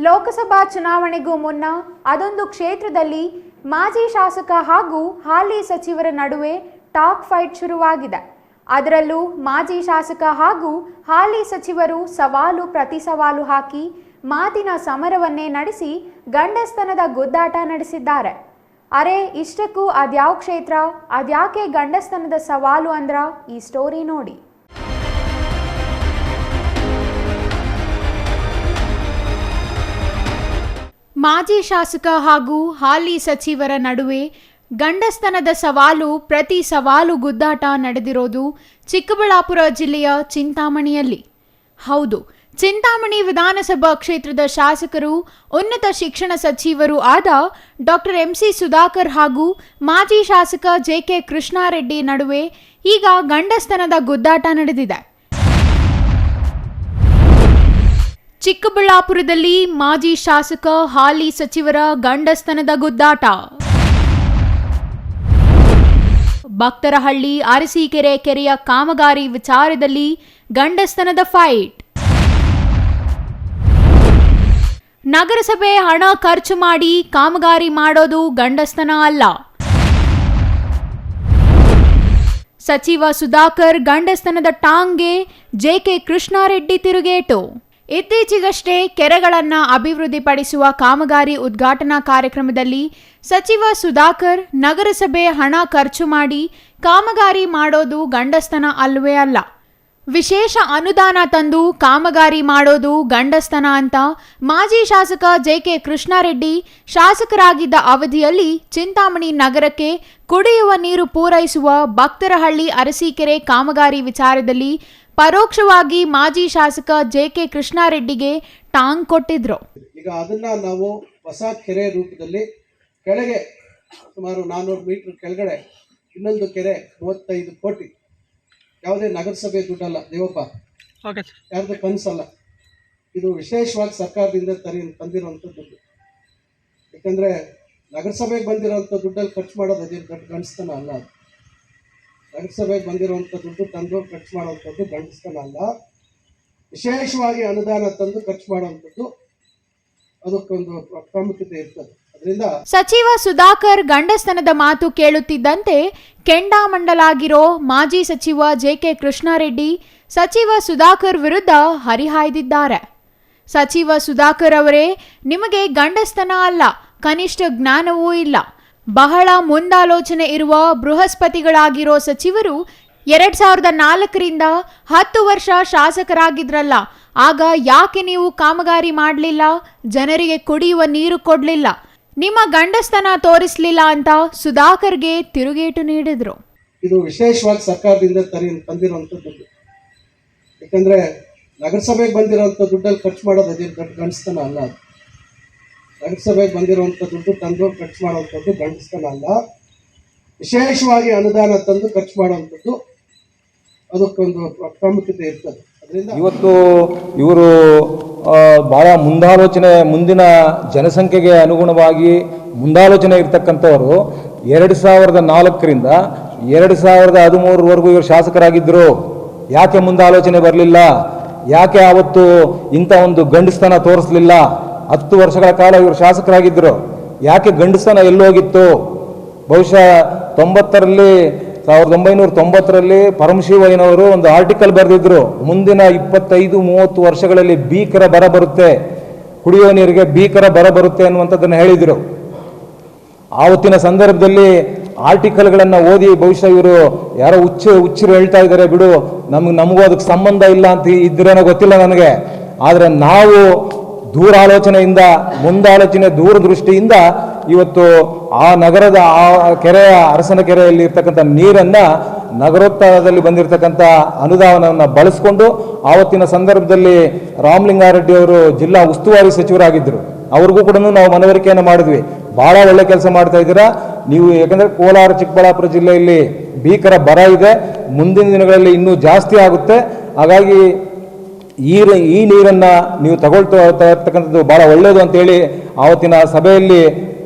ಲೋಕಸಭಾ ಚುನಾವಣೆಗೂ ಮುನ್ನ ಅದೊಂದು ಕ್ಷೇತ್ರದಲ್ಲಿ ಮಾಜಿ ಶಾಸಕ ಹಾಗೂ ಹಾಲಿ ಸಚಿವರ ನಡುವೆ ಟಾಕ್ ಫೈಟ್ ಶುರುವಾಗಿದೆ. ಅದರಲ್ಲೂ ಮಾಜಿ ಶಾಸಕ ಹಾಗೂ ಹಾಲಿ ಸಚಿವರು ಸವಾಲು ಪ್ರತಿ ಸವಾಲು ಹಾಕಿ ಮಾತಿನ ಸಮರವನ್ನೇ ನಡೆಸಿ ಗಂಡಸ್ತನದ ಗುದ್ದಾಟ ನಡೆಸಿದ್ದಾರೆ. ಅರೆ ಇಷ್ಟಕ್ಕೂ ಅದ್ಯಾವ ಕ್ಷೇತ್ರ, ಅದ್ಯಾಕೆ ಗಂಡಸ್ತನದ ಸವಾಲು ಅಂದ್ರ ಈ ಸ್ಟೋರಿ ನೋಡಿ. ಮಾಜಿ ಶಾಸಕ ಹಾಗೂ ಹಾಲಿ ಸಚಿವರ ನಡುವೆ ಗಂಡಸ್ತನದ ಸವಾಲು ಪ್ರತಿ ಸವಾಲು ಗುದ್ದಾಟ ನಡೆದಿರೋದು ಚಿಕ್ಕಬಳ್ಳಾಪುರ ಜಿಲ್ಲೆಯ ಚಿಂತಾಮಣಿಯಲ್ಲಿ. ಹೌದು, ಚಿಂತಾಮಣಿ ವಿಧಾನಸಭಾ ಕ್ಷೇತ್ರದ ಶಾಸಕರು ಉನ್ನತ ಶಿಕ್ಷಣ ಸಚಿವರು ಆದ ಡಾಕ್ಟರ್ ಎಂಸಿ ಸುಧಾಕರ್ ಹಾಗೂ ಮಾಜಿ ಶಾಸಕ ಜೆಕೆ ಕೃಷ್ಣಾರೆಡ್ಡಿ ನಡುವೆ ಈಗ ಗಂಡಸ್ತನದ ಗುದ್ದಾಟ ನಡೆದಿದೆ. ಚಿಕ್ಕಬಳ್ಳಾಪುರದಲ್ಲಿ ಮಾಜಿ ಶಾಸಕ ಹಾಲಿ ಸಚಿವರ ಗಂಡಸ್ತನದ ಗುದ್ದಾಟ. ಭಕ್ತರಹಳ್ಳಿ ಅರಸೀಕೆರೆ ಕೆರೆಯ ಕಾಮಗಾರಿ ವಿಚಾರದಲ್ಲಿ ಗಂಡಸ್ತನದ ಫೈಟ್. ನಗರಸಭೆ ಹಣ ಖರ್ಚು ಮಾಡಿ ಕಾಮಗಾರಿ ಮಾಡೋದು ಗಂಡಸ್ತನ ಅಲ್ಲ. ಸಚಿವ ಸುಧಾಕರ್ ಗಂಡಸ್ತನದ ಟಾಂಗ್ಗೆ ಜೆಕೆ ಕೃಷ್ಣಾರೆಡ್ಡಿ ತಿರುಗೇಟು. ಇತ್ತೀಚೆಗಷ್ಟೇ ಕೆರೆಗಳನ್ನು ಅಭಿವೃದ್ಧಿಪಡಿಸುವ ಕಾಮಗಾರಿ ಉದ್ಘಾಟನಾ ಕಾರ್ಯಕ್ರಮದಲ್ಲಿ ಸಚಿವ ಸುಧಾಕರ್ ನಗರಸಭೆ ಹಣ ಖರ್ಚು ಮಾಡಿ ಕಾಮಗಾರಿ ಮಾಡೋದು ಗಂಡಸ್ತನ ಅಲ್ವೇ ಅಲ್ಲ, ವಿಶೇಷ ಅನುದಾನ ತಂದು ಕಾಮಗಾರಿ ಮಾಡೋದು ಗಂಡಸ್ತನ ಅಂತ ಮಾಜಿ ಶಾಸಕ ಜೆಕೆ ಕೃಷ್ಣಾರೆಡ್ಡಿ ಶಾಸಕರಾಗಿದ್ದ ಅವಧಿಯಲ್ಲಿ ಚಿಂತಾಮಣಿ ನಗರಕ್ಕೆ ಕುಡಿಯುವ ನೀರು ಪೂರೈಸುವ ಭಕ್ತರಹಳ್ಳಿ ಅರಸೀಕೆರೆ ಕಾಮಗಾರಿ ವಿಚಾರದಲ್ಲಿ ಪರೋಕ್ಷವಾಗಿ ಮಾಜಿ ಶಾಸಕ ಜೆಕೆ ಕೃಷ್ಣಾರೆಡ್ಡಿಗೆ ಟಾಂಗ್ ಕೊಟ್ಟಿದ್ರು. ಈಗ ಅದನ್ನ ನಾವು ಹೊಸ ಕೆರೆ ರೂಪದಲ್ಲಿ ಕೆಳಗೆ ಸುಮಾರು 400 ಮೀಟರ್ ಕೆಳಗಡೆ ಇನ್ನೊಂದು ಕೆರೆ 35 ಕೋಟಿ, ಯಾವುದೇ ನಗರಸಭೆ ದುಡ್ಡಲ್ಲ ದೇವಪ್ಪ, ಯಾರ್ದು ಕನಸಲ್ಲ. ಇದು ವಿಶೇಷವಾಗಿ ಸರ್ಕಾರದಿಂದ ತಂದಿರುವಂಥ ದುಡ್ಡು. ಯಾಕಂದರೆ ನಗರಸಭೆಗೆ ಬಂದಿರೋಂಥ ದುಡ್ಡಲ್ಲಿ ಖರ್ಚು ಮಾಡೋದು ಅದೇ ಗಂಡಸ್ತನ ಅಲ್ಲ. ಅದು ನಗರಸಭೆಗೆ ಬಂದಿರುವಂಥ ದುಡ್ಡು ತಂದು ಖರ್ಚು ಮಾಡುವಂಥದ್ದು ಗಂಡಸ್ತನ ಅಲ್ಲ. ವಿಶೇಷವಾಗಿ ಅನುದಾನ ತಂದು ಖರ್ಚು ಮಾಡುವಂಥದ್ದು ಅದಕ್ಕೊಂದು ಪ್ರಾಮುಖ್ಯತೆ ಇರ್ತದೆ. ಅದರಿಂದ ಸಚಿವ ಸುಧಾಕರ್ ಗಂಡಸ್ತನದ ಮಾತು ಕೇಳುತ್ತಿದ್ದಂತೆ ಕೆಂಡಾಮಂಡಲಾಗಿರೋ ಮಾಜಿ ಸಚಿವ ಜೆಕೆ ಕೃಷ್ಣಾರೆಡ್ಡಿ ಸಚಿವ ಸುಧಾಕರ್ ವಿರುದ್ಧ ಹರಿಹಾಯ್ದಿದ್ದಾರೆ. ಸಚಿವ ಸುಧಾಕರ್ ಅವರೇ, ನಿಮಗೆ ಗಂಡಸ್ತನ ಅಲ್ಲ, ಕನಿಷ್ಠ ಜ್ಞಾನವೂ ಇಲ್ಲ. ಬಹಳ ಮುಂದಾಲೋಚನೆ ಇರುವ ಬೃಹಸ್ಪತಿಗಳಾಗಿರೋ ಸಚಿವರು 2004ರಿಂದ 10 ವರ್ಷ ಶಾಸಕರಾಗಿದ್ರಲ್ಲ, ಆಗ ಯಾಕೆ ನೀವು ಕಾಮಗಾರಿ ಮಾಡಲಿಲ್ಲ, ಜನರಿಗೆ ಕುಡಿಯುವ ನೀರು ಕೊಡಲಿಲ್ಲ, ನಿಮ್ಮ ಗಂಡಸ್ತನ ತೋರಿಸಲಿಲ್ಲ ಅಂತ ಸುಧಾಕರ್ಗೆ ತಿರುಗೇಟು ನೀಡಿದ್ರು. ಇದು ವಿಶೇಷವಾಗಿ ಸರ್ಕಾರದಿಂದ ತಂದಿರುವಂಥ ದುಡ್ಡು. ಯಾಕಂದರೆ ನಗರಸಭೆಗೆ ಬಂದಿರುವಂಥ ದುಡ್ಡಲ್ಲಿ ಖರ್ಚು ಮಾಡೋದು ಅದೇ ಗಂಡಸ್ತನ ಅಲ್ಲ. ಅದು ನಗರಸಭೆಗೆ ಬಂದಿರುವಂಥ ದುಡ್ಡು ತಂದು ಖರ್ಚು ಮಾಡುವಂಥದ್ದು ಗಂಡಸ್ತನ ಅಲ್ಲ. ವಿಶೇಷವಾಗಿ ಅನುದಾನ ತಂದು ಖರ್ಚು ಮಾಡುವಂಥದ್ದು ಅದಕ್ಕೊಂದು ಪ್ರಾಮುಖ್ಯತೆ ಇರ್ತದೆ. ಅದರಿಂದ ಇವತ್ತು ಇವರು ಭಾಳ ಮುಂದಿನ ಜನಸಂಖ್ಯೆಗೆ ಅನುಗುಣವಾಗಿ ಮುಂದಾಲೋಚನೆ ಇರ್ತಕ್ಕಂಥವರು 2004ರಿಂದ 2013ವರೆಗೂ ಇವರು ಶಾಸಕರಾಗಿದ್ದರು. ಯಾಕೆ ಮುಂದಾಲೋಚನೆ ಬರಲಿಲ್ಲ? ಯಾಕೆ ಆವತ್ತು ಇಂಥ ಒಂದು ಗಂಡಸ್ತನ ತೋರಿಸಲಿಲ್ಲ? 10 ವರ್ಷಗಳ ಕಾಲ ಇವರು ಶಾಸಕರಾಗಿದ್ದರು. ಯಾಕೆ ಗಂಡಸ್ತನ ಎಲ್ಲೋಗಿತ್ತು? ಬಹುಶಃ 1990ರಲ್ಲಿ ಪರಮಶಿವಯ್ಯನವರು ಒಂದು ಆರ್ಟಿಕಲ್ ಬರೆದಿದ್ರು, ಮುಂದಿನ 25-30 ವರ್ಷಗಳಲ್ಲಿ ಭೀಕರ ಬರ ಬರುತ್ತೆ, ಕುಡಿಯೋ ನೀರಿಗೆ ಭೀಕರ ಬರ ಬರುತ್ತೆ ಅನ್ನುವಂಥದ್ದನ್ನು ಹೇಳಿದರು. ಆವತ್ತಿನ ಸಂದರ್ಭದಲ್ಲಿ ಆರ್ಟಿಕಲ್ಗಳನ್ನು ಓದಿ ಬಹುಶಃ ಇವರು ಯಾರೋ ಹುಚ್ಚರು ಹೇಳ್ತಾ ಇದ್ದಾರೆ, ಬಿಡು, ನಮಗೂ ಅದಕ್ಕೆ ಸಂಬಂಧ ಇಲ್ಲ ಅಂತ ಇದ್ರೇನೋ ಗೊತ್ತಿಲ್ಲ ನನಗೆ. ಆದರೆ ನಾವು ದೂರಾಲೋಚನೆಯಿಂದ, ಮುಂದಾಲೋಚನೆ, ದೂರದೃಷ್ಟಿಯಿಂದ ಇವತ್ತು ಆ ನಗರದ ಆ ಕೆರೆಯ ಅರಸನ ಕೆರೆಯಲ್ಲಿ ಇರ್ತಕ್ಕಂಥ ನೀರನ್ನು ನಗರೋತ್ಥಾನದಲ್ಲಿ ಬಂದಿರತಕ್ಕಂಥ ಅನುದಾನವನ್ನು ಬಳಸಿಕೊಂಡು ಆವತ್ತಿನ ಸಂದರ್ಭದಲ್ಲಿ ರಾಮಲಿಂಗಾರೆಡ್ಡಿ ಅವರು ಜಿಲ್ಲಾ ಉಸ್ತುವಾರಿ ಸಚಿವರಾಗಿದ್ದರು. ಅವ್ರಿಗೂ ಕೂಡ ನಾವು ಮನವರಿಕೆಯನ್ನು ಮಾಡಿದ್ವಿ, ಭಾಳ ಒಳ್ಳೆ ಕೆಲಸ ಮಾಡ್ತಾ ಇದ್ದೀರಾ ನೀವು. ಯಾಕಂದರೆ ಕೋಲಾರ ಚಿಕ್ಕಬಳ್ಳಾಪುರ ಜಿಲ್ಲೆಯಲ್ಲಿ ಭೀಕರ ಬರ ಇದೆ, ಮುಂದಿನ ದಿನಗಳಲ್ಲಿ ಇನ್ನೂ ಜಾಸ್ತಿ ಆಗುತ್ತೆ. ಹಾಗಾಗಿ ಈ ನೀರನ್ನು ನೀವು ತಗೊಳ್ತಾ ಇರ್ತಕ್ಕಂಥದ್ದು ಭಾಳ ಒಳ್ಳೆಯದು ಅಂತೇಳಿ ಆವತ್ತಿನ ಸಭೆಯಲ್ಲಿ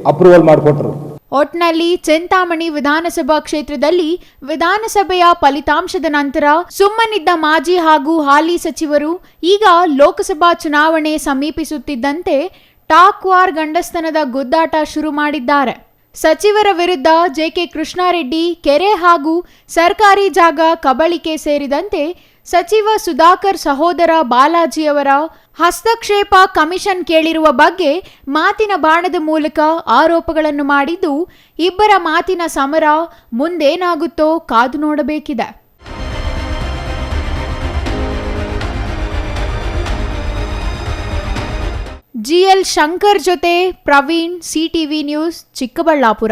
ಅಪ್ರೂವಲ್ ಮಾಡಿಕೊಟ್ರು. ಒಟ್ನಲ್ಲಿ ಚಿಂತಾಮಣಿ ವಿಧಾನಸಭಾ ಕ್ಷೇತ್ರದಲ್ಲಿ ವಿಧಾನಸಭೆಯ ಫಲಿತಾಂಶದ ನಂತರ ಸುಮ್ಮನಿದ್ದ ಮಾಜಿ ಹಾಗೂ ಹಾಲಿ ಸಚಿವರು ಈಗ ಲೋಕಸಭಾ ಚುನಾವಣೆ ಸಮೀಪಿಸುತ್ತಿದ್ದಂತೆ ಟಾಕ್ ವಾರ್ ಗಂಡಸ್ತನದ ಗುದ್ದಾಟ ಶುರು ಮಾಡಿದ್ದಾರೆ. ಸಚಿವರ ವಿರುದ್ಧ ಜೆಕೆ ಕೃಷ್ಣಾರೆಡ್ಡಿ ಕೆರೆ ಹಾಗೂ ಸರ್ಕಾರಿ ಜಾಗ ಕಬಳಿಕೆ ಸೇರಿದಂತೆ ಸಚಿವ ಸುಧಾಕರ್ ಸಹೋದರ ಬಾಲಾಜಿಯವರ ಹಸ್ತಕ್ಷೇಪ ಕಮಿಷನ್ ಕೇಳಿರುವ ಬಗ್ಗೆ ಮಾತಿನ ಬಾಣದ ಮೂಲಕ ಆರೋಪಗಳನ್ನು ಮಾಡಿದ್ದು, ಇಬ್ಬರ ಮಾತಿನ ಸಮರ ಮುಂದೇನಾಗುತ್ತೋ ಕಾದು ನೋಡಬೇಕಿದೆ. ಜಿಎಲ್ ಶಂಕರ್ ಜೊತೆ ಪ್ರವೀಣ್, ಸಿಟಿವಿ ನ್ಯೂಸ್, ಚಿಕ್ಕಬಳ್ಳಾಪುರ.